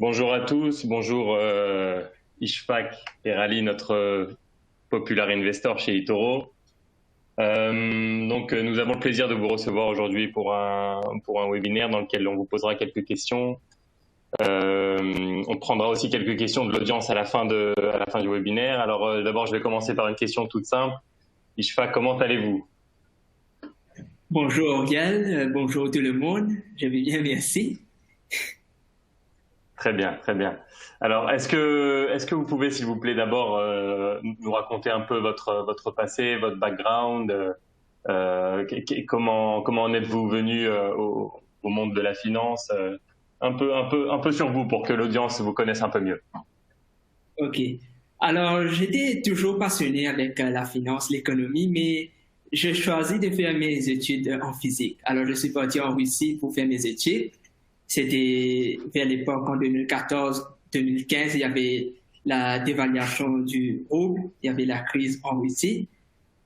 Bonjour à tous, bonjour Ishfaq et Rally, notre Popular Investor chez eToro. Nous avons le plaisir de vous recevoir aujourd'hui pour un webinaire dans lequel on vous posera quelques questions. On prendra aussi quelques questions de l'audience à la fin du webinaire. Alors d'abord, je vais commencer par une question toute simple. Ishfaq, comment allez-vous? Bonjour Oriel, bonjour tout le monde, je vais bien, merci. Très bien, très bien. Alors, est-ce que vous pouvez, s'il vous plaît, d'abord nous raconter un peu votre passé, votre background, comment en êtes-vous venu au monde de la finance, un peu sur vous pour que l'audience vous connaisse un peu mieux. Ok, alors j'étais toujours passionné avec la finance, l'économie, mais j'ai choisi de faire mes études en physique. Alors je suis parti en Russie pour faire mes études. C'était vers l'époque en 2014-2015, il y avait la dévaluation du rouble, il y avait la crise en Russie.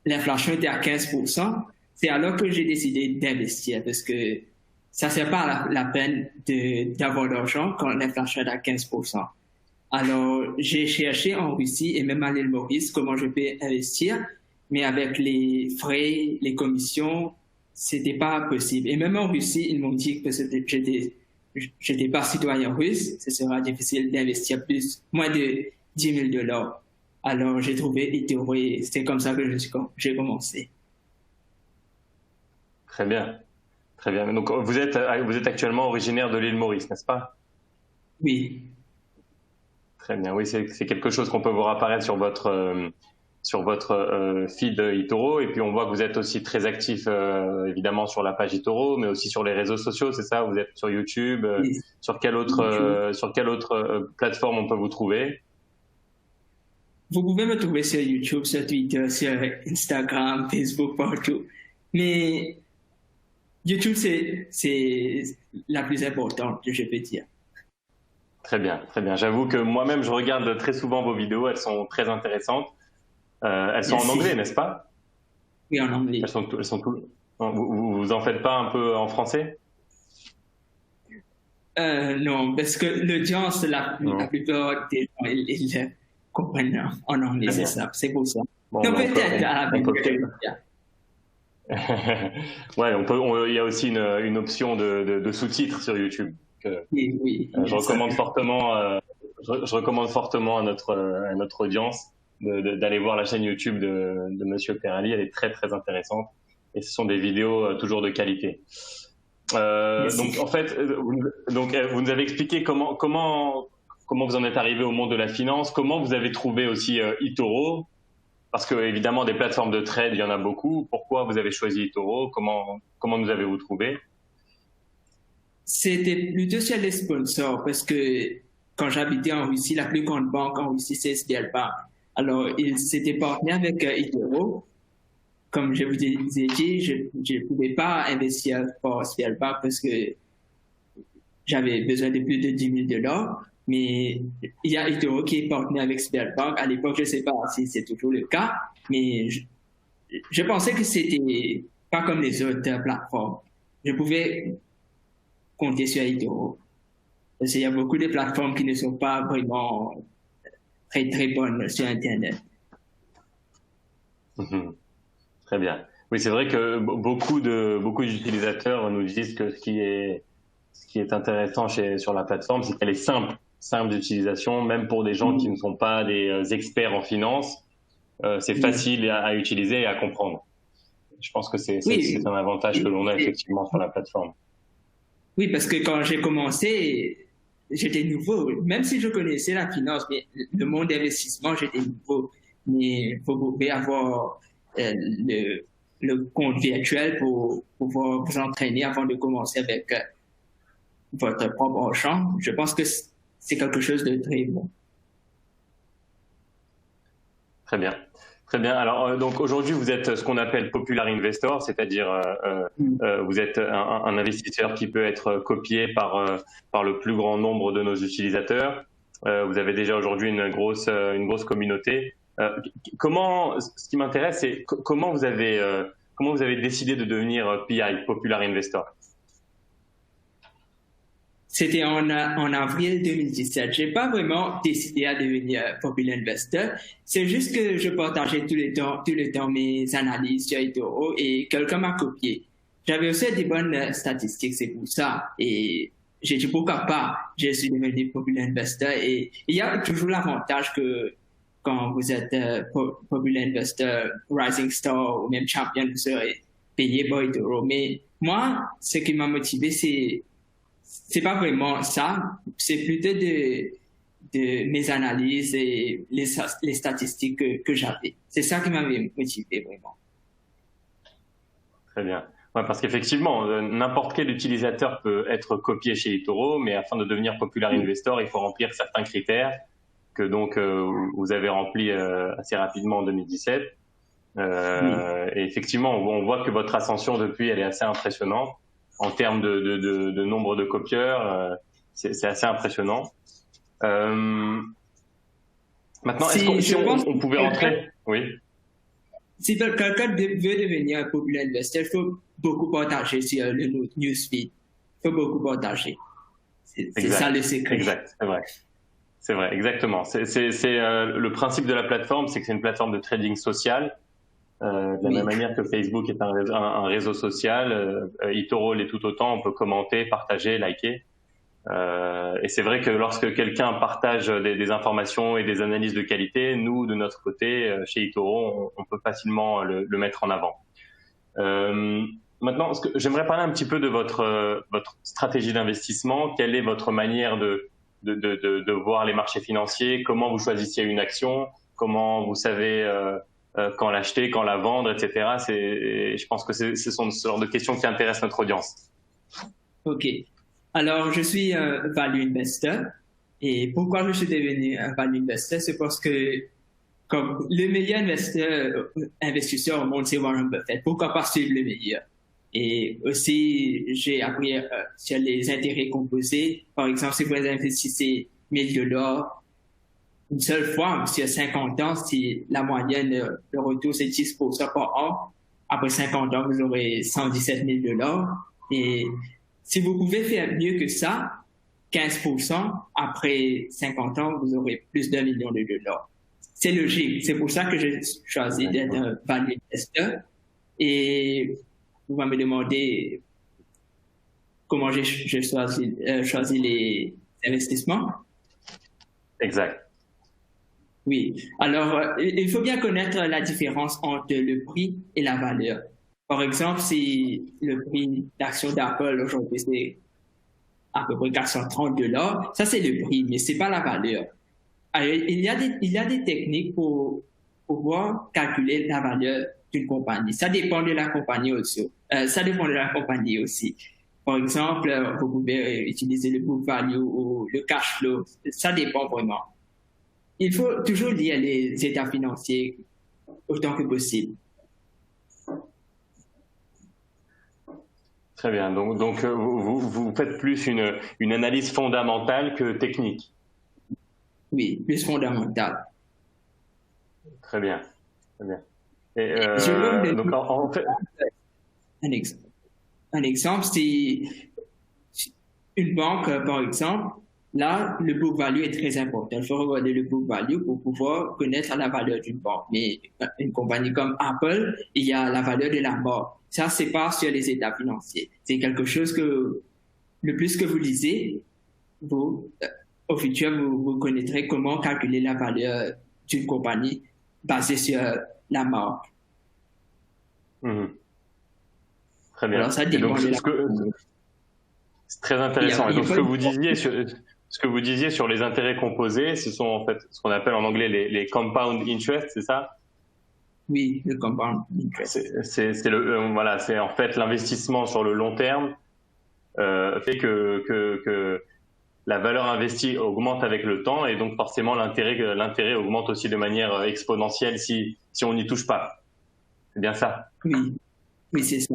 L'inflation était à 15%. C'est alors que j'ai décidé d'investir parce que ça ne sert pas la peine d'avoir de l'argent quand l'inflation est à 15%. Alors, j'ai cherché en Russie et même à l'île Maurice comment je peux investir, mais avec les frais, les commissions, c'était pas possible. Et même en Russie, ils m'ont dit que j'étais pas citoyen russe, ce sera difficile d'investir moins de 10 000 $. Alors, j'ai trouvé eToro et c'est comme ça que j'ai commencé. Très bien, très bien. Donc, vous êtes actuellement originaire de l'île Maurice, n'est-ce pas? Oui. Très bien. Oui, c'est quelque chose qu'on peut voir apparaître sur votre feed eToro. Et puis, on voit que vous êtes aussi très actif, évidemment, sur la page eToro, mais aussi sur les réseaux sociaux, c'est ça? Vous êtes sur YouTube. Oui. Sur quelle autre, YouTube. plateforme on peut vous trouver? Vous pouvez me trouver sur YouTube, sur Twitter, sur Instagram, Facebook, partout. Mais YouTube, c'est la plus importante, je peux dire. Très bien, très bien. J'avoue que moi-même, je regarde très souvent vos vidéos. Elles sont très intéressantes. Elles sont en anglais, Merci. n'est-ce pas? Oui, en Elles anglais. sont, elles sont tout. Non, vous en faites pas un peu en français? Non, parce que l'audience, la Non. plupart des gens, ils comprennent en anglais, Très c'est bien. ça, c'est pour ça. Bon, Non, ben peut-être à la on peut Bible, je peut-être. veux dire. Ouais, il y a aussi une option de sous-titres sur YouTube. Oui, oui, il y Je a ça. recommande fortement, je recommande fortement à notre audience d'aller voir la chaîne YouTube de Monsieur Perali. Elle est très très intéressante et ce sont des vidéos toujours de qualité. Donc en Merci. fait, vous nous avez expliqué comment vous en êtes arrivé au monde de la finance, comment vous avez trouvé aussi eToro, parce que évidemment des plateformes de trade il y en a beaucoup. Pourquoi vous avez choisi eToro? Comment nous avez-vous trouvé? C'était plutôt sur les sponsors parce que quand j'habitais en Russie, la plus grande banque en Russie, c'est SBL Bank. Alors, ils s'étaient partenaires avec eToro. Comme je vous ai dit, je ne pouvais pas investir pour SBL Bank parce que j'avais besoin de plus de 10 000 $. Mais il y a eToro qui est partenaire avec SBL Bank. À l'époque, je ne sais pas si c'est toujours le cas, mais je pensais que c'était pas comme les autres plateformes. Je pouvais compter sur eToro. Parce qu'il y a beaucoup de plateformes qui ne sont pas vraiment très, très bonnes sur Internet. Mhm. Très bien. Oui, c'est vrai que beaucoup d'utilisateurs nous disent que ce qui est intéressant sur la plateforme, c'est qu'elle est simple d'utilisation, même pour des gens qui ne Oui, sont pas des experts en finance. C'est oui, facile à utiliser et à comprendre. Je pense que c'est oui, un avantage que l'on a effectivement sur la plateforme. oui, parce que quand j'ai commencé, j'étais nouveau. Même si je connaissais la finance, mais le monde d'investissement, j'étais nouveau. Mais vous pouvez avoir le compte virtuel pour pouvoir vous entraîner avant de commencer avec votre propre argent. Je pense que c'est quelque chose de très bon. Très bien. Très bien. Alors, donc aujourd'hui, vous êtes ce qu'on appelle Popular Investor, c'est-à-dire vous êtes un investisseur qui peut être copié par le plus grand nombre de nos utilisateurs. Vous avez déjà aujourd'hui une grosse communauté. Ce qui m'intéresse, c'est comment vous avez décidé de devenir PI, Popular Investor? C'était en avril 2017. J'ai pas vraiment décidé à devenir Popular Investor. C'est juste que je partageais tout le temps mes analyses sur eToro et quelqu'un m'a copié. J'avais aussi des bonnes statistiques, c'est pour ça. Et j'ai dit pourquoi pas. Je suis devenu Popular Investor et il y a toujours l'avantage que quand vous êtes Popular Investor, Rising Star ou même Champion, vous serez payé par eToro. Mais moi, ce qui m'a motivé, c'est pas vraiment ça, c'est plutôt de mes analyses et les statistiques que j'avais. C'est ça qui m'avait motivé vraiment. Très bien. Ouais, parce qu'effectivement, n'importe quel utilisateur peut être copié chez eToro, mais afin de devenir Popular Investor, il faut remplir certains critères que donc vous avez remplis assez rapidement en 2017. Et effectivement, on voit que votre ascension depuis, elle est assez impressionnante. En termes de nombre de copieurs, c'est assez impressionnant. Maintenant, si on pouvait rentrer... Oui. Si quelqu'un veut devenir un populaire investor, il faut beaucoup partager sur le newsfeed. Il faut beaucoup partager. C'est ça le secret. Exact, c'est vrai. C'est vrai, exactement. C'est le principe de la plateforme, c'est que c'est une plateforme de trading social. De la même manière que Facebook est un réseau social, eToro l'est tout autant, on peut commenter, partager, liker. Et c'est vrai que lorsque quelqu'un partage des informations et des analyses de qualité, nous, de notre côté, chez eToro, on peut facilement le mettre en avant. Maintenant, j'aimerais parler un petit peu de votre stratégie d'investissement. Quelle est votre manière de voir les marchés financiers? Comment vous choisissez une action? Comment vous savez quand l'acheter, quand la vendre, etc. Je pense que ce sont ce genre de questions qui intéressent notre audience. OK. Alors, je suis un value investor. Et pourquoi je suis devenu un value investor? C'est parce que comme le meilleur investisseur au monde, c'est Warren Buffett. Pourquoi pas suivre le meilleur? Et aussi, j'ai appris sur les intérêts composés. Par exemple, si vous investissez $1000, une seule fois, sur 50 ans, si la moyenne, le retour, c'est 10% par an, après 50 ans, vous aurez $117 000. Et si vous pouvez faire mieux que ça, 15%, après 50 ans, vous aurez plus d'1 million de dollars. C'est logique. C'est pour ça que j'ai choisi d'être un value investor. Et vous allez me demander comment j'ai choisi les investissements. Exact. Oui. Alors, il faut bien connaître la différence entre le prix et la valeur. Par exemple, si le prix d'action d'Apple aujourd'hui, c'est à peu près $430, ça c'est le prix, mais c'est pas la valeur. Alors, il y a des techniques pour pouvoir calculer la valeur d'une compagnie. Ça dépend de la compagnie aussi. Par exemple, vous pouvez utiliser le book value ou le cash flow. Ça dépend vraiment. Il faut toujours lire les états financiers autant que possible. Très bien. Donc vous faites plus une analyse fondamentale que technique. Oui, plus fondamentale. Très bien. Très bien. Et, donc en fait... Un exemple, c'est une banque, par exemple. Là, le book value est très important. Il faut regarder le book value pour pouvoir connaître la valeur d'une banque. Mais une compagnie comme Apple, il y a la valeur de la mort. Ça, c'est pas sur les états financiers. C'est quelque chose que, le plus que vous lisez, au futur, vous connaîtrez comment calculer la valeur d'une compagnie basée sur la marque. Mmh. Très bien. Alors, ça dépend c'est très intéressant. Et donc, ce que vous disiez sur les intérêts composés, ce sont en fait ce qu'on appelle en anglais les compound interest, c'est ça? Oui, le compound interest. C'est en fait l'investissement sur le long terme fait que la valeur investie augmente avec le temps et donc forcément l'intérêt augmente aussi de manière exponentielle si on n'y touche pas. C'est bien ça? Oui, c'est ça.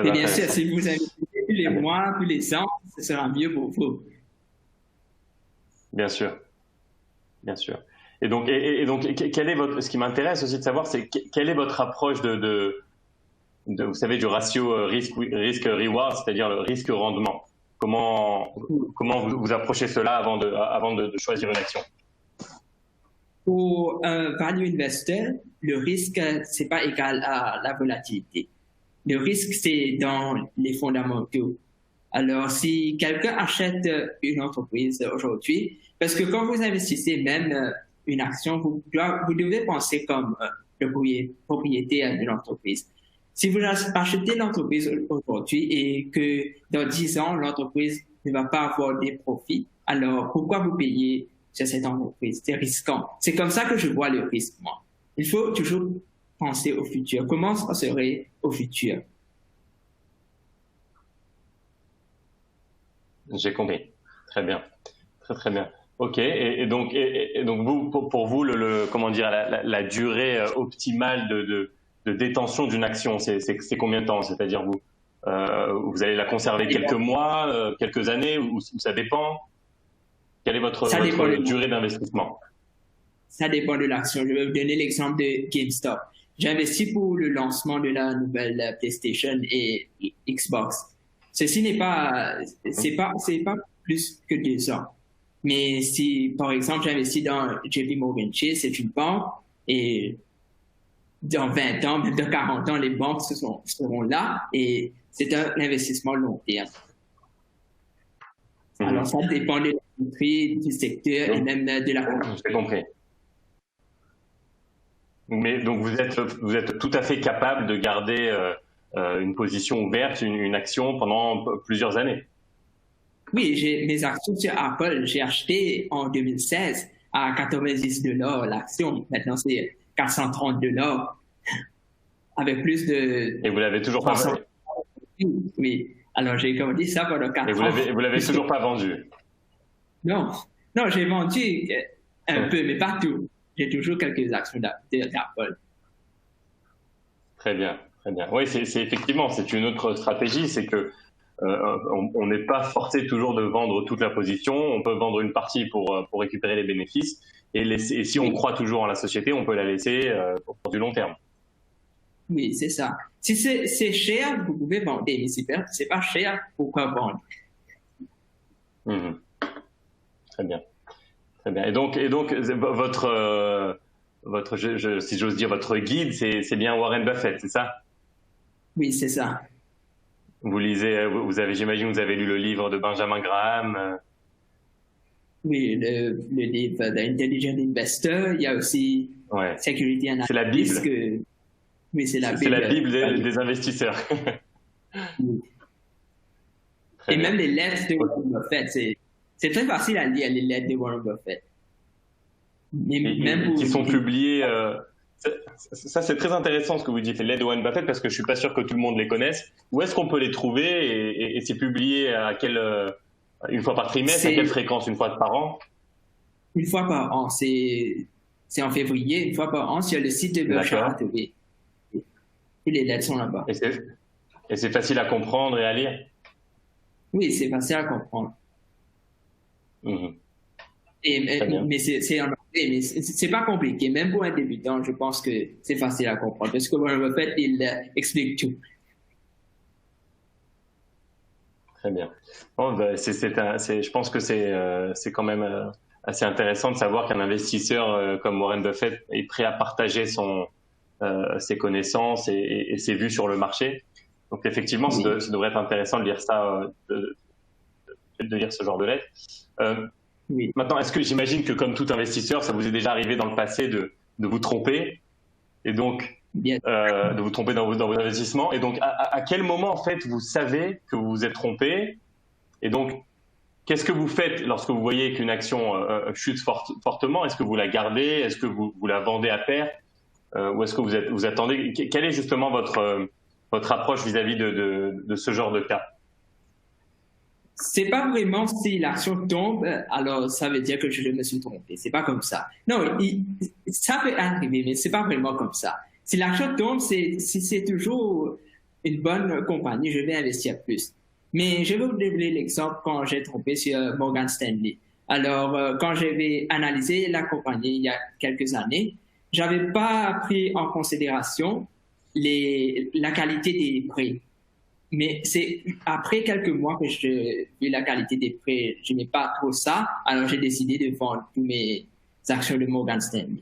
Et bien sûr, si vous investissez tous les mois, tous les ans, ce sera mieux pour vous. Bien sûr. Bien sûr. Et donc, quel est ce qui m'intéresse aussi de savoir, c'est quelle est votre approche de vous savez, du ratio risque-reward, c'est-à-dire le risque-rendement. Comment vous approchez cela avant de choisir une action? Pour un value investor, le risque, c'est pas égal à la volatilité. Le risque, c'est dans les fondamentaux. Alors, si quelqu'un achète une entreprise aujourd'hui, parce que quand vous investissez même une action, vous devez penser comme le propriétaire de l'entreprise. Si vous achetez l'entreprise aujourd'hui et que dans 10 ans, l'entreprise ne va pas avoir des profits, alors pourquoi vous payez sur cette entreprise? C'est risquant. C'est comme ça que je vois le risque, moi. Il faut toujours penser au futur. Comment ça serait au futur? J'ai compris. Très bien. Très, très bien. OK. Et donc vous, pour vous, comment dire, la durée optimale de détention d'une action, c'est combien de temps? C'est-à-dire vous allez la conserver quelques mois, quelques années, ou ça dépend? Quelle est votre durée d'investissement? Ça dépend de l'action. Je vais vous donner l'exemple de GameStop. J'ai investi pour le lancement de la nouvelle PlayStation et Xbox. Ceci n'est pas, c'est pas plus que 2 ans. Mais si, par exemple, j'investis dans JP Morgan Chase, c'est une banque, et dans 20 ans, même dans 40 ans, les banques seront là, et c'est un investissement long terme. Alors, ça dépend de l'industrie, du secteur et même de la compagnie. J'ai compris. Mais donc, vous êtes tout à fait capable de garder une position ouverte, une action pendant plusieurs années. Oui, mes actions sur Apple, j'ai acheté en 2016 à $90 l'action. Maintenant, c'est $430. Avec plus de... Et vous l'avez toujours pas vendu? Oui. Alors, j'ai commandé ça pendant 4 ans. Et vous l'avez toujours pas vendu? Non, j'ai vendu un peu, mais pas tout. J'ai toujours quelques actions d'Apple. Très bien, très bien. Oui, c'est effectivement, c'est une autre stratégie, c'est que on n'est pas forcé toujours de vendre toute la position. On peut vendre une partie pour récupérer les bénéfices, et si on croit toujours en la société, on peut la laisser pour du long terme. Oui, c'est ça. Si c'est cher, vous pouvez vendre, mais si c'est pas cher, pourquoi vendre? Très bien, très bien. Et donc votre si j'ose dire, votre guide, c'est bien Warren Buffett, c'est ça? Oui, c'est ça. Vous lisez, j'imagine, vous avez lu le livre de Benjamin Graham. Oui, le livre d'Intelligent Investor. Il y a aussi Security Analyst. C'est la Bible. Oui, c'est la Bible. C'est la Bible des investisseurs. Oui. Et même les lettres de Warren Buffett, c'est très facile à lire, les lettres de Warren Buffett. Qui sont publiées. Ça, c'est très intéressant ce que vous dites, les lettres de Warren Buffett, parce que je suis pas sûr que tout le monde les connaisse. Où est-ce qu'on peut les trouver, et c'est publié à une fois par trimestre, à quelle fréquence, une fois par an? Une fois par an, c'est en février, une fois par an, sur le site de Berkshire Hathaway. Et les lettres sont là-bas. Et c'est facile à comprendre et à lire? Oui, c'est facile à comprendre. Mais c'est en anglais, mais c'est pas compliqué. Même pour un débutant, je pense que c'est facile à comprendre. Parce que Warren Buffett, il explique tout. Très bien. Bon, je pense que c'est quand même assez intéressant de savoir qu'un investisseur comme Warren Buffett est prêt à partager ses connaissances et ses vues sur le marché. Donc effectivement, ça devrait être intéressant de lire ça, de lire ce genre de lettres. Oui. Maintenant, est-ce que j'imagine que comme tout investisseur, ça vous est déjà arrivé dans le passé de vous tromper, et donc de vous tromper dans vos investissements, et donc à quel moment en fait vous savez que vous vous êtes trompé, et donc qu'est-ce que vous faites lorsque vous voyez qu'une action chute fortement? Est-ce que vous la gardez? Est-ce que vous la vendez à perte, ou est-ce que vous attendez? Quelle est justement votre approche vis-à-vis de ce genre de cas? C'est pas vraiment si l'action tombe, alors ça veut dire que je me suis trompé. C'est pas comme ça. Non, ça peut arriver, mais c'est pas vraiment comme ça. Si l'action tombe, si c'est toujours une bonne compagnie, je vais investir plus. Mais je vais vous donner l'exemple quand j'ai trompé sur Morgan Stanley. Alors, quand j'avais analysé la compagnie il y a quelques années, j'avais pas pris en considération la qualité des prêts. Mais c'est après quelques mois que je vu la qualité des prêts, je n'ai pas trop ça, alors j'ai décidé de vendre tous mes actions de Morgan Stanley.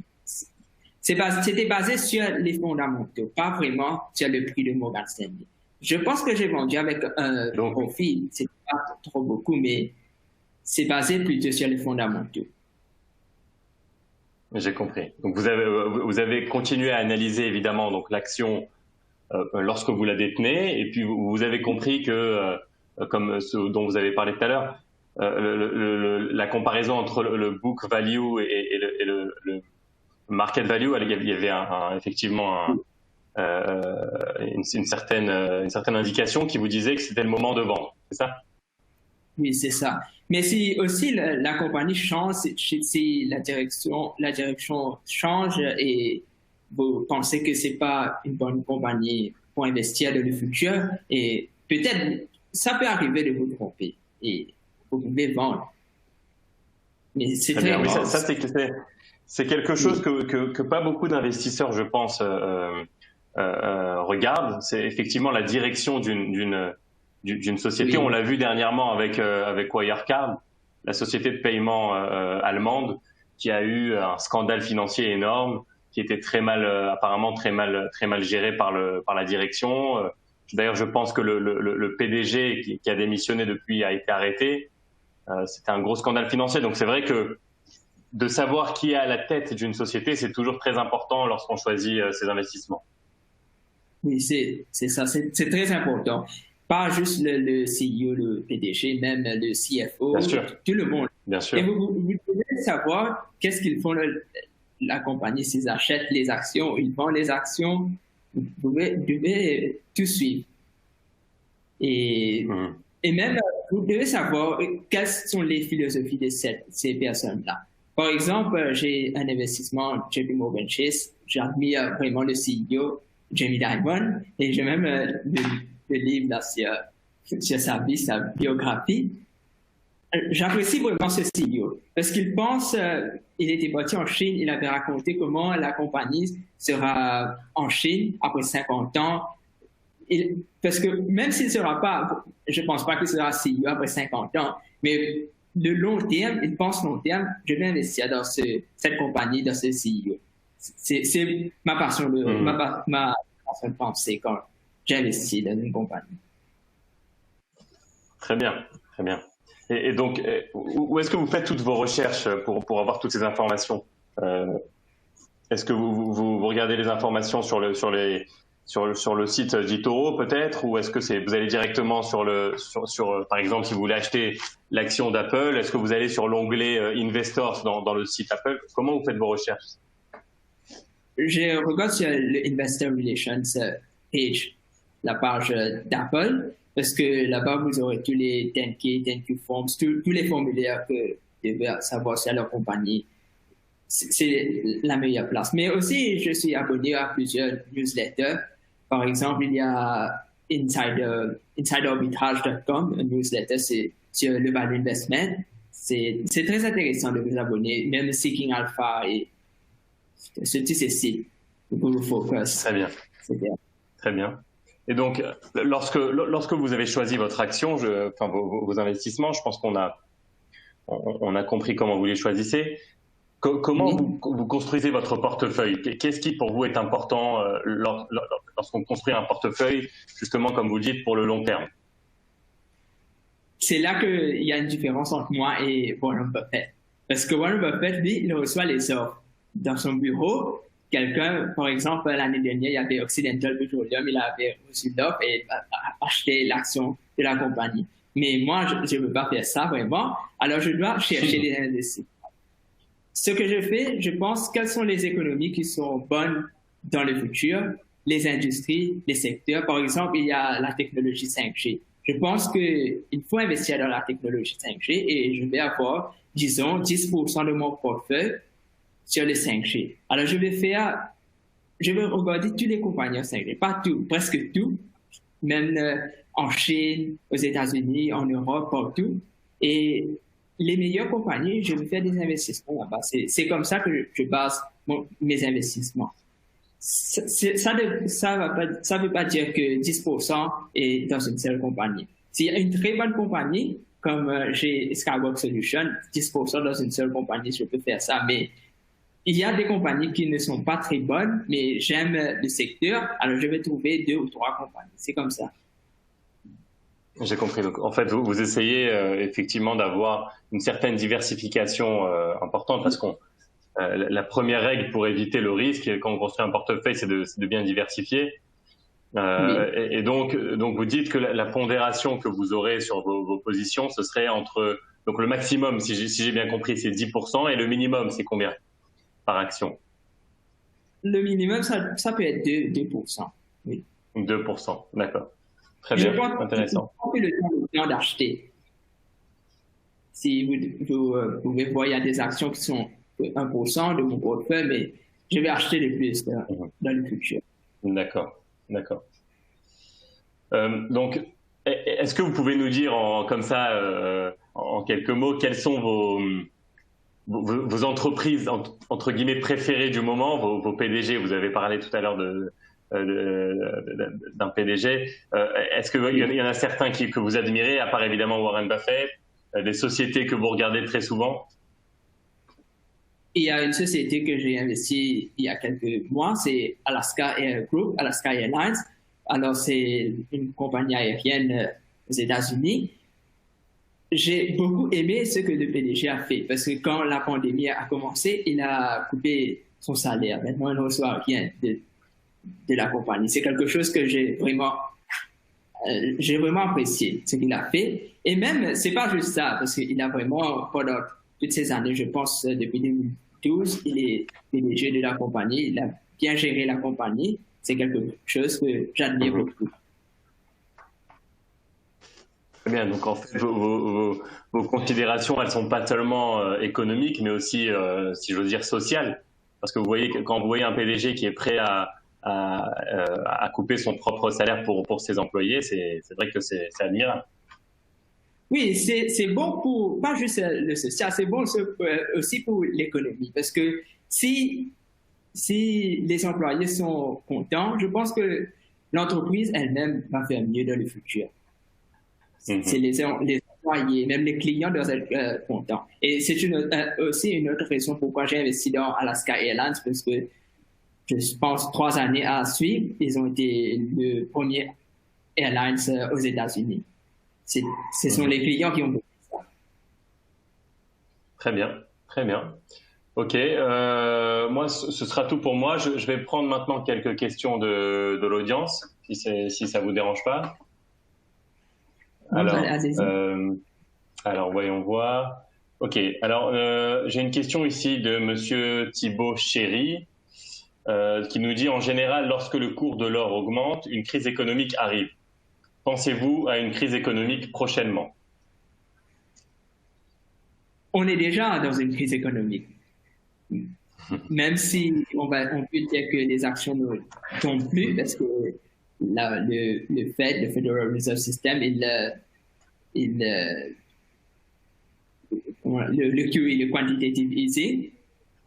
C'était basé sur les fondamentaux, pas vraiment sur le prix de Morgan Stanley. Je pense que j'ai vendu avec un profit, c'est pas trop beaucoup, mais c'est basé plutôt sur les fondamentaux. J'ai compris. Donc vous avez continué à analyser évidemment donc l'action lorsque vous la détenez, et puis vous avez compris que, comme ce dont vous avez parlé tout à l'heure, la comparaison entre le book value et le market value, il y avait effectivement une certaine indication qui vous disait que c'était le moment de vendre, c'est ça? Oui, c'est ça. Mais si aussi la compagnie change, si la direction change et vous pensez que c'est pas une bonne compagnie pour investir dans le futur, et peut-être ça peut arriver de vous tromper et vous pouvez vendre. Mais c'est très bien. Ça c'est quelque chose que pas beaucoup d'investisseurs, je pense, regardent. C'est effectivement la direction d'une société. Oui. On l'a vu dernièrement avec Wirecard, la société de paiement allemande, qui a eu un scandale financier énorme, qui était apparemment très mal géré par la direction. D'ailleurs, je pense que le PDG qui a démissionné depuis a été arrêté. C'était un gros scandale financier. Donc c'est vrai que de savoir qui est à la tête d'une société, c'est toujours très important lorsqu'on choisit ses investissements. Oui, c'est ça, c'est très important. Pas juste le CEO, le PDG, même le CFO, bien sûr. Tout le monde. Bien sûr. Et vous devez savoir qu'est-ce qu'ils font la compagnie, s'ils achètent les actions, ils vendent les actions, vous devez tout suivre. Et même, vous devez savoir quelles sont les philosophies de ces personnes-là. Par exemple, j'ai un investissement JP Morgan Chase, j'admire vraiment le CEO, Jamie Dimon, et j'ai même le livre là, sur sa vie, sa biographie. J'apprécie vraiment ce CEO parce qu'il pense, il était parti en Chine, il avait raconté comment la compagnie sera en Chine après 50 ans. Parce que même s'il ne sera pas, je ne pense pas qu'il sera CEO après 50 ans, mais de long terme, il pense long terme, je vais investir dans cette compagnie, dans ce CEO. C'est ma passion ma façon de penser quand j'investis dans une compagnie. Très bien, très bien. Et donc, où est-ce que vous faites toutes vos recherches pour avoir toutes ces informations? Est-ce que vous regardez les informations sur le site d'eToro peut-être, ou est-ce que vous allez directement par exemple, si vous voulez acheter l'action d'Apple, est-ce que vous allez sur l'onglet Investors dans le site Apple? Comment vous faites vos recherches? Je regarde sur l'Investor Relations page, la page d'Apple, parce que là-bas, vous aurez tous les 10K, 10Q Forms, tous les formulaires que vous devez savoir sur leur compagnie. C'est la meilleure place. Mais aussi, je suis abonné à plusieurs newsletters. Par exemple, il y a insiderarbitrage.com, un newsletter sur le value investment. C'est très intéressant de vous abonner, même Seeking Alpha et ce type de site pour vous focus. Très bien. Très bien. Et donc, lorsque vous avez choisi votre action, vos investissements, je pense qu'on a compris comment vous les choisissez. Comment vous construisez votre portefeuille? Qu'est-ce qui, pour vous, est important lorsqu'on construit un portefeuille, justement, comme vous le dites, pour le long terme? C'est là qu'il y a une différence entre moi et Warren Buffett. Parce que Warren Buffett, lui, il reçoit les offres dans son bureau. Quelqu'un, par exemple, l'année dernière, il y avait Occidental Petroleum, il avait reçu l'offre et acheté l'action de la compagnie. Mais moi, je ne veux pas faire ça vraiment. Alors, je dois chercher des investissements. Ce que je fais, je pense quelles sont les économies qui sont bonnes dans le futur, les industries, les secteurs. Par exemple, il y a la technologie 5G. Je pense qu'il faut investir dans la technologie 5G et je vais avoir, disons, 10% de mon portefeuille sur les 5G. Alors, je vais regarder toutes les compagnies en 5G, pas tout, presque tout, même en Chine, aux États-Unis, en Europe, partout. Et les meilleures compagnies, je vais faire des investissements là-bas. C'est comme ça que je base mes investissements. ça veut pas dire que 10% est dans une seule compagnie. S'il y a une très bonne compagnie, comme j'ai Skyworks Solutions, 10% dans une seule compagnie, je peux faire ça. Mais il y a des compagnies qui ne sont pas très bonnes, mais j'aime le secteur, alors je vais trouver 2 ou 3 compagnies. C'est comme ça. J'ai compris. Donc, en fait, vous essayez effectivement d'avoir une certaine diversification importante parce qu'on la première règle pour éviter le risque quand on construit un portefeuille, c'est de bien diversifier. Oui. Et donc, vous dites que la pondération que vous aurez sur vos positions, ce serait entre donc le maximum, si j'ai bien compris, c'est 10% et le minimum, c'est combien par action? Le minimum, ça peut être 2%. Oui. 2%, d'accord. Très Je bien, pense intéressant. que le temps d'acheter. Si vous pouvez voir, il y a des actions qui sont 1% de mon portefeuille, mais je vais acheter le plus dans le futur. D'accord, d'accord. Donc, est-ce que vous pouvez nous dire comme ça, en quelques mots, quelles sont vos entreprises, entre guillemets, préférées du moment, vos PDG? Vous avez parlé tout à l'heure d'un PDG. Est-ce qu'il y en a certains que vous admirez, à part évidemment Warren Buffett, des sociétés que vous regardez très souvent? Il y a une société que j'ai investie il y a quelques mois, c'est Alaska Air Group, Alaska Airlines. Alors, c'est une compagnie aérienne aux États-Unis. J'ai beaucoup aimé ce que le PDG a fait parce que quand la pandémie a commencé, il a coupé son salaire. Maintenant, il ne reçoit rien de la compagnie. C'est quelque chose que j'ai vraiment apprécié, ce qu'il a fait. Et même, c'est pas juste ça, parce qu'il a vraiment, pendant toutes ces années, je pense, depuis 2012, il est PDG de la compagnie. Il a bien géré la compagnie. C'est quelque chose que j'admire beaucoup. Très bien. Donc, en fait, vos considérations, elles sont pas seulement économiques, mais aussi, si j'ose dire, sociales. Parce que vous voyez, quand vous voyez un PDG qui est prêt à couper son propre salaire pour ses employés, c'est vrai que c'est admirable. Oui, c'est bon pour, pas juste le social, c'est bon aussi pour l'économie. Parce que si les employés sont contents, je pense que l'entreprise elle-même va faire mieux dans le futur. C'est les employés, même les clients doivent être contents. Et c'est aussi une autre raison pourquoi j'ai investi dans Alaska Airlines, parce que je pense 3 années à suivre, ils ont été le premier airlines aux États-Unis. Ce sont les clients qui ont fait ça. Très bien, très bien. Ok, moi, ce sera tout pour moi. Je vais prendre maintenant quelques questions de l'audience, si ça vous dérange pas. Alors, voyons voir. Ok, alors j'ai une question ici de Monsieur Thibault Chéry qui nous dit: en général, lorsque le cours de l'or augmente, une crise économique arrive. Pensez-vous à une crise économique prochainement? On est déjà dans une crise économique. Même si on peut dire que les actions ne tombent plus parce que le Federal Reserve System, le QE, le quantitative easing.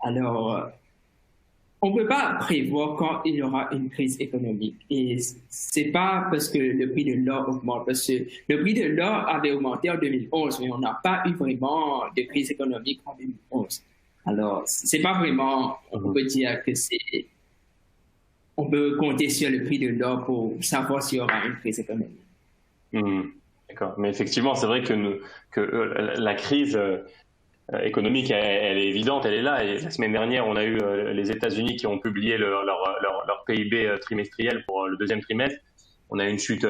Alors, on ne peut pas prévoir quand il y aura une crise économique. Et c'est pas parce que le prix de l'or augmente, parce que le prix de l'or avait augmenté en 2011, mais on n'a pas eu vraiment de crise économique en 2011. Alors, c'est pas vraiment, on peut dire que on peut compter sur le prix de l'or pour savoir s'il y aura une crise économique. D'accord. Mais effectivement, c'est vrai que la crise économique, elle est évidente, elle est là. Et la semaine dernière, on a eu les États-Unis qui ont publié leur PIB trimestriel pour le deuxième trimestre. On a eu une chute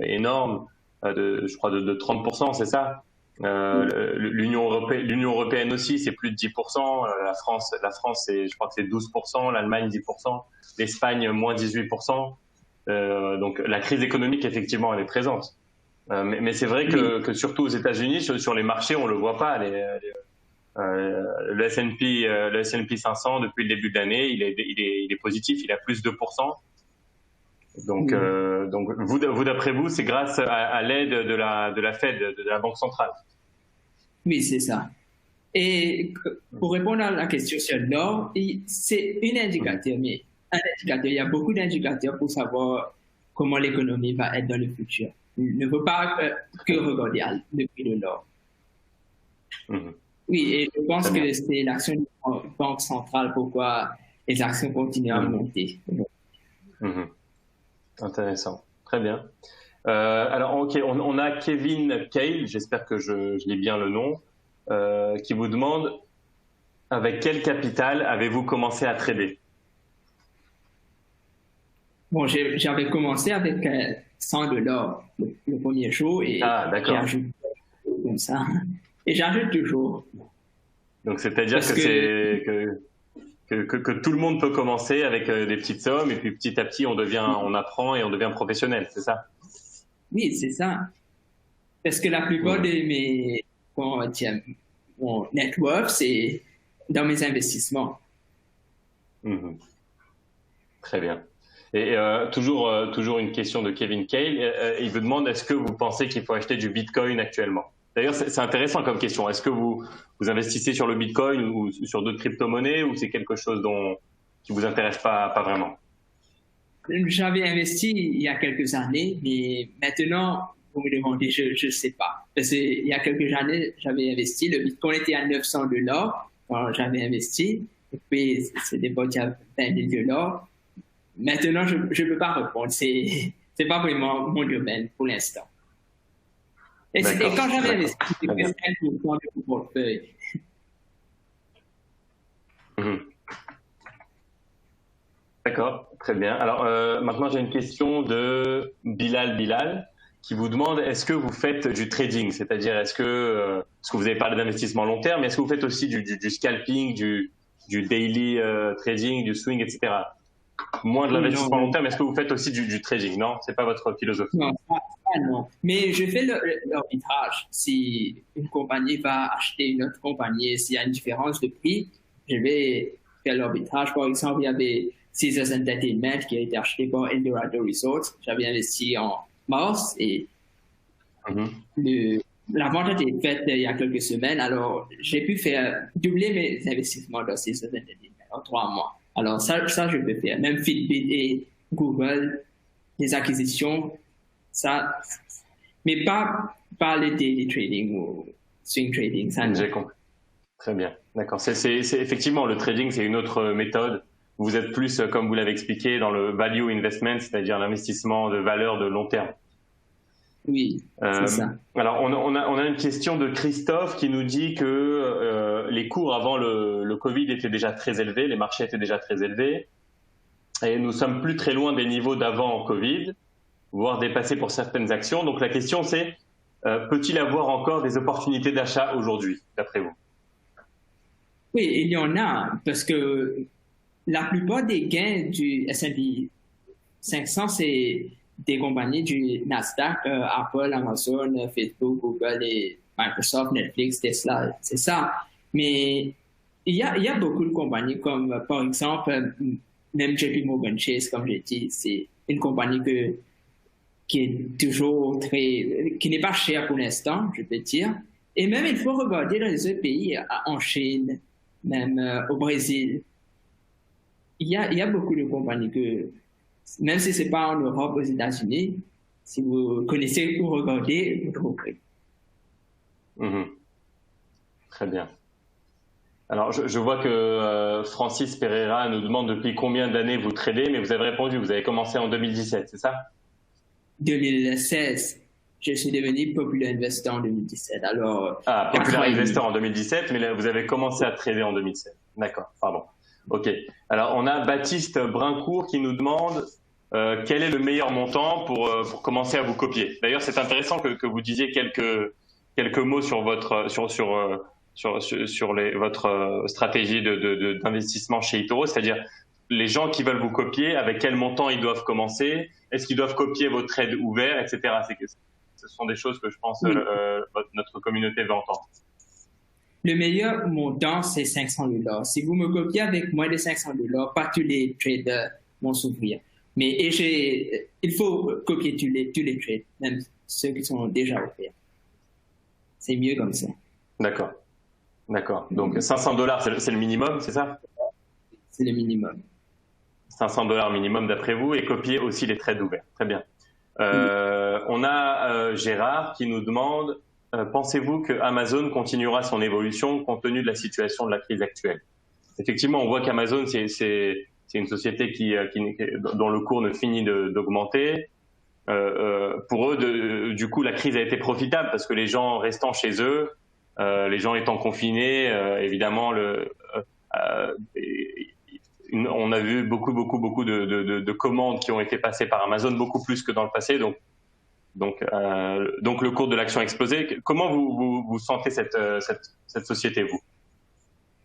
énorme, je crois, de 30%, c'est ça? L'Union européenne aussi, c'est plus de 10%. La France, je crois que c'est 12%. L'Allemagne, 10%. L'Espagne, moins 18%. Donc la crise économique, effectivement, elle est présente. Mais c'est vrai que surtout aux États-Unis, sur les marchés, on le voit pas. Le S&P 500, depuis le début de l'année, il est positif, il a plus 2%. Donc vous d'après vous, c'est grâce à l'aide de la Fed, de la Banque centrale. Oui, c'est ça. Et pour répondre à la question sur l'or, c'est un indicateur, mais un indicateur. Il y a beaucoup d'indicateurs pour savoir comment l'économie va être dans le futur. Il ne faut pas que regarder le prix de l'or. Oui, et je pense que c'est l'action de la Banque centrale pourquoi les actions continuent à monter. Intéressant. Très bien. Alors, OK, on a Kevin Cale, j'espère que je lis bien le nom, qui vous demande avec quel capital avez-vous commencé à trader? Bon, j'avais commencé avec $100 le premier jour et j'ai ajouté comme ça. Et j'ajoute toujours. Donc, c'est-à-dire que tout le monde peut commencer avec des petites sommes et puis petit à petit, on apprend et on devient professionnel, c'est ça? Oui, c'est ça. Parce que la plupart de mon net worth, c'est dans mes investissements. Très bien. Et toujours une question de Kevin Cale. Il vous demande, est-ce que vous pensez qu'il faut acheter du Bitcoin actuellement? D'ailleurs, c'est intéressant comme question. Est-ce que vous investissez sur le Bitcoin ou sur d'autres crypto-monnaies ou c'est quelque chose qui vous intéresse pas vraiment? J'avais investi il y a quelques années, mais maintenant, vous me demandez, je ne sais pas. Parce qu'il y a quelques années, j'avais investi, le Bitcoin était à $900 quand j'avais investi, et puis c'était pas à $20 000. Maintenant, je ne peux pas répondre. C'est pas vraiment mon domaine pour l'instant. Et quand j'avais investi, c'était 5% de mon portefeuille. D'accord, très bien. Alors maintenant, j'ai une question de Bilal qui vous demande est-ce que vous faites du trading? C'est-à-dire, est-ce que vous avez parlé d'investissement long terme, mais est-ce que vous faites aussi du scalping, du daily trading, du swing, etc. Moins de l'investissement long terme, est-ce que vous faites aussi du trading? Non, c'est pas votre philosophie. Non, non. Mais je fais l'arbitrage. Si une compagnie va acheter une autre compagnie, s'il y a une différence de prix, je vais faire l'arbitrage. Par exemple, il y avait Caesars Entertainment qui a été acheté par Eldorado Resorts. J'avais investi en mars et la vente a été faite il y a quelques semaines. Alors, j'ai pu faire doubler mes investissements dans Caesars Entertainment en 3 mois. Alors, ça, je peux faire. Même Fitbit et Google, les acquisitions, ça, mais pas le daily trading ou swing trading. J'ai compris. Très bien. D'accord. C'est effectivement, le trading, c'est une autre méthode. Vous êtes plus, comme vous l'avez expliqué, dans le value investment, c'est-à-dire l'investissement de valeur de long terme. Oui, c'est ça. Alors, on a une question de Christophe qui nous dit que les cours avant le Covid étaient déjà très élevés, les marchés étaient déjà très élevés, et nous sommes plus très loin des niveaux d'avant Covid, voire dépassés pour certaines actions. Donc, la question, c'est peut-il avoir encore des opportunités d'achat aujourd'hui, d'après vous? Oui, il y en a, parce que la plupart des gains du S&P 500, c'est des compagnies du Nasdaq, Apple, Amazon, Facebook, Google et Microsoft, Netflix, Tesla, c'est ça. Mais il y a beaucoup de compagnies comme, par exemple, même JP Morgan Chase, comme j'ai dit, c'est une compagnie qui est toujours qui n'est pas chère pour l'instant, je peux dire. Et même, il faut regarder dans les autres pays, en Chine, même au Brésil. Il y a beaucoup de compagnies que, même si ce n'est pas en Europe, aux États-Unis, si vous connaissez ou regardez, vous trouverez. Très bien. Alors, je vois que Francis Pereira nous demande depuis combien d'années vous tradez, mais vous avez répondu, vous avez commencé en 2017, c'est ça? 2016. Je suis devenu Popular Investor en 2017. Alors, Popular Investor en 2017, mais là, vous avez commencé à trader en 2017. D'accord, pardon. OK. Alors, on a Baptiste Brincourt qui nous demande quel est le meilleur montant pour commencer à vous copier. D'ailleurs, c'est intéressant que vous disiez quelques mots sur votre votre stratégie d'investissement chez eToro, c'est-à-dire les gens qui veulent vous copier, avec quel montant ils doivent commencer, est-ce qu'ils doivent copier vos trades ouverts, etc. Ce sont des choses que je pense notre communauté veut entendre. Le meilleur montant, c'est $500. Si vous me copiez avec moins de $500, pas tous les traders vont s'ouvrir. Mais il faut copier tous les trades, même ceux qui sont déjà offerts. C'est mieux comme ça. D'accord. Donc $500, c'est le minimum, c'est ça? C'est le minimum. $500 minimum d'après vous et copier aussi les trades ouverts. Très bien. On a Gérard qui nous demande pensez-vous que Amazon continuera son évolution compte tenu de la situation de la crise actuelle? Effectivement, on voit qu'Amazon, c'est une société dont le cours ne finit d'augmenter. Pour eux, du coup, la crise a été profitable parce que les gens restant chez eux, les gens étant confinés, évidemment, on a vu beaucoup de commandes qui ont été passées par Amazon, beaucoup plus que dans le passé. Donc le cours de l'action a explosé. Comment vous sentez cette société, vous?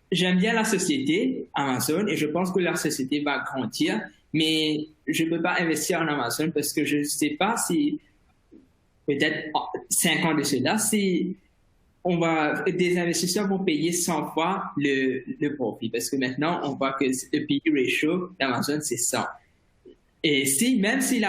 J'aime bien la société Amazon et je pense que la société va grandir, mais je ne peux pas investir en Amazon parce que je ne sais pas si, peut-être 5 ans de cela, si des investisseurs vont payer 100 fois le profit parce que maintenant, on voit que le PE ratio d'Amazon, c'est 100. Et même si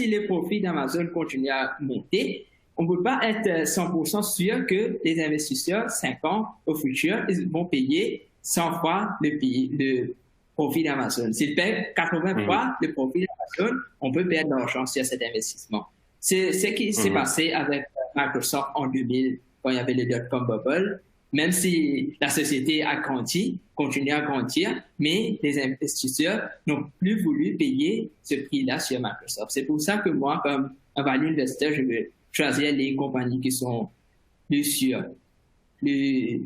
les profits d'Amazon continuent à monter, on ne peut pas être 100% sûr que les investisseurs, 5 ans au futur, ils vont payer 100 fois le profit d'Amazon. S'ils paient 80 fois le profit d'Amazon, on peut perdre de l'argent sur cet investissement. C'est ce qui s'est passé avec Microsoft en 2000, quand il y avait le dot-com bubble. Même si la société a grandi, continue à grandir, mais les investisseurs n'ont plus voulu payer ce prix-là sur Microsoft. C'est pour ça que moi, comme un value investor, je veux choisir les compagnies qui sont plus sûres, c'est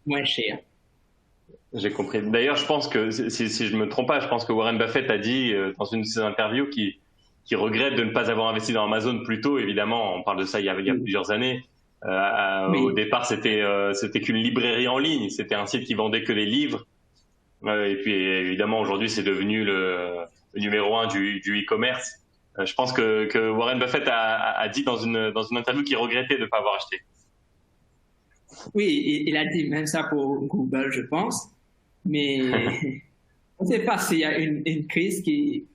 moins cher. J'ai compris. D'ailleurs, je pense que, si je me trompe pas, je pense que Warren Buffett a dit dans une de ses interviews qu'il regrette de ne pas avoir investi dans Amazon plus tôt. Évidemment, on parle de ça il y a plusieurs années. Oui. Au départ, c'était qu'une librairie en ligne. C'était un site qui vendait que des livres. Et puis, évidemment, aujourd'hui, c'est devenu le numéro 1 du e-commerce. Je pense que Warren Buffett a dit dans une interview qu'il regrettait de ne pas avoir acheté. Oui, il a dit même ça pour Google, je pense. Mais on ne sait pas s'il y a une crise qui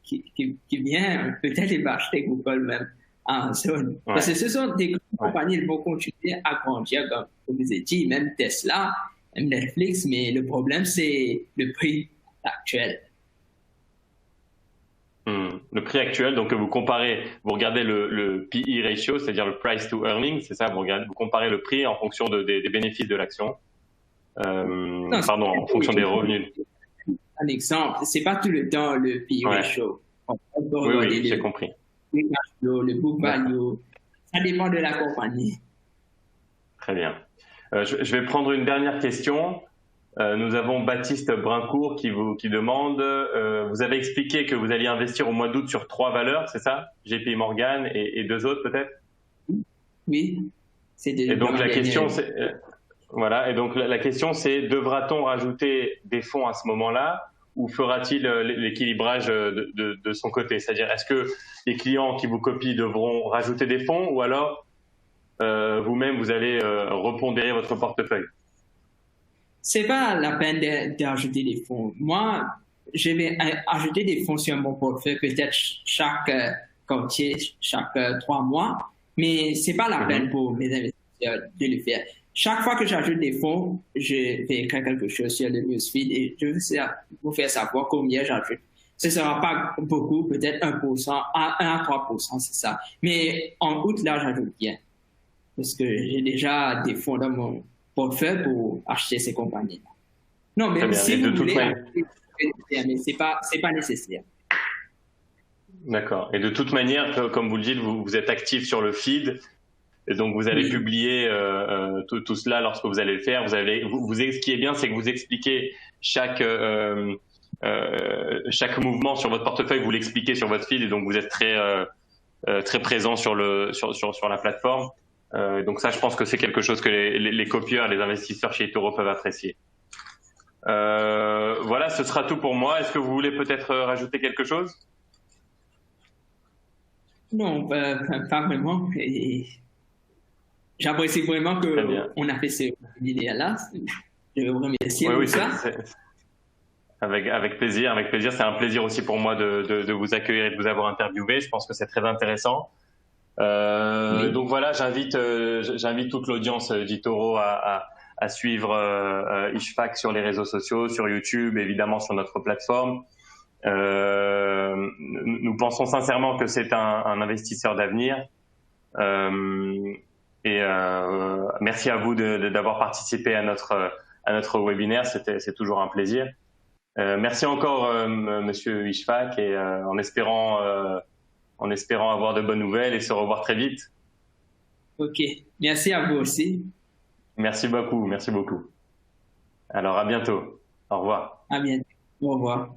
vient. Peut-être il va acheter Google même. Amazon. Ouais. Parce que ce sont des compagnies qui vont continuer à grandir, comme vous avez dit, même Tesla, même Netflix, mais le problème, c'est le prix actuel. Le prix actuel, donc vous regardez le PE ratio, c'est-à-dire le price to earnings, c'est ça, vous comparez le prix en fonction des bénéfices de l'action, en fonction des revenus. Un exemple, c'est pas tout le temps le PE ratio. Oui, j'ai compris. Le book value, ça dépend de la compagnie. Très bien. Je vais prendre une dernière question. Nous avons Baptiste Brincourt qui demande, vous avez expliqué que vous alliez investir au mois d'août sur 3 valeurs, c'est ça? JP Morgan et 2 autres peut-être? Oui. Et donc la question c'est, voilà, et donc la question c'est, devra-t-on rajouter des fonds à ce moment-là? Ou fera-t-il l'équilibrage de son côté? C'est-à-dire, est-ce que les clients qui vous copient devront rajouter des fonds ou alors vous-même, vous allez repondérer votre portefeuille? C'est pas la peine d'ajouter des fonds. Moi, je vais ajouter des fonds sur mon portefeuille peut-être chaque quartier, chaque 3 mois, mais c'est pas la peine pour mes investisseurs de le faire. Chaque fois que j'ajoute des fonds, je vais écrire quelque chose sur le newsfeed et je vais vous faire savoir combien j'ajoute. Ce ne sera pas beaucoup, peut-être 1%, 1 à 3%, c'est ça. Mais en août, là, j'ajoute bien. Parce que j'ai déjà des fonds dans mon portefeuille pour acheter ces compagnies. Non, mais si vous voulez, mais c'est pas nécessaire. D'accord. Et de toute manière, comme vous le dites, vous êtes actif sur le feed. Et donc, vous allez publier tout cela lorsque vous allez le faire. Ce qui est bien, c'est que vous expliquez chaque mouvement sur votre portefeuille, vous l'expliquez sur votre feed, et donc vous êtes très présent sur la plateforme. Donc ça, je pense que c'est quelque chose que les copieurs, les investisseurs chez eToro peuvent apprécier. Voilà, ce sera tout pour moi. Est-ce que vous voulez peut-être rajouter quelque chose? Non, pas vraiment. J'apprécie vraiment qu'on a fait ce vidéo-là. Je vous remercie pour ça. Avec plaisir. C'est un plaisir aussi pour moi de vous accueillir et de vous avoir interviewé. Je pense que c'est très intéressant. Donc voilà, j'invite toute l'audience d'eToro à à suivre Ishfaque sur les réseaux sociaux, sur YouTube, évidemment sur notre plateforme. Nous pensons sincèrement que c'est un investisseur d'avenir. Merci à vous d'avoir participé à notre webinaire, c'est toujours un plaisir. Merci encore, Monsieur Ishfaque, et en espérant avoir de bonnes nouvelles et se revoir très vite. Ok, merci à vous aussi. Merci beaucoup, merci beaucoup. Alors à bientôt. Au revoir. À bientôt. Au revoir.